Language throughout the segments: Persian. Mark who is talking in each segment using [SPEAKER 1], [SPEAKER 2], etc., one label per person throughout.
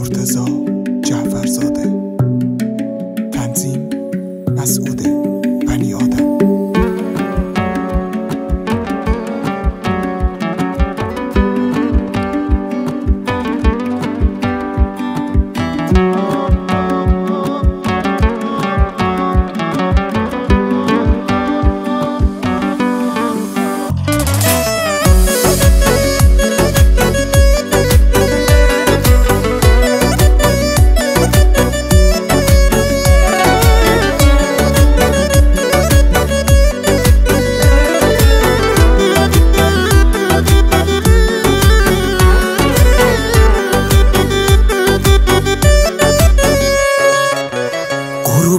[SPEAKER 1] مرتضی جعفرزاده. تنظیم مسعود بنی آدم.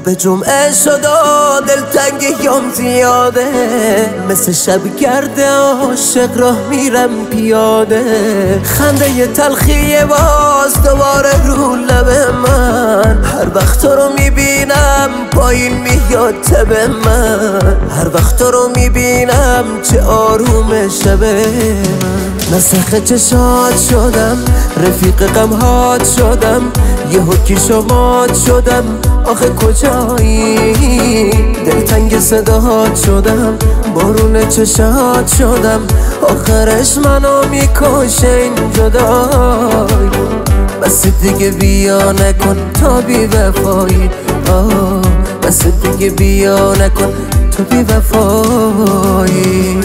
[SPEAKER 2] به جمعه شد و دلتنگیام زیاده، مثل شب گرده عاشق راه میرم پیاده. خنده تلخی باز دوباره رو لب من، هر وقت تو رو میبینم پایین میاد تب من. هر وقت تو رو میبینم چه آروم شبه من. نسخ چشات شدم، رفیق غمهات شدم، یه حکی شمات شدم. آخه کجایی؟ دلتنگ صداهات شدم، بارون چشات شدم. آخرش منو میکشه این جدایی. بس دیگه بیا نکن تا بی وفایی. بس دیگه بیا نکن تا بی وفایی.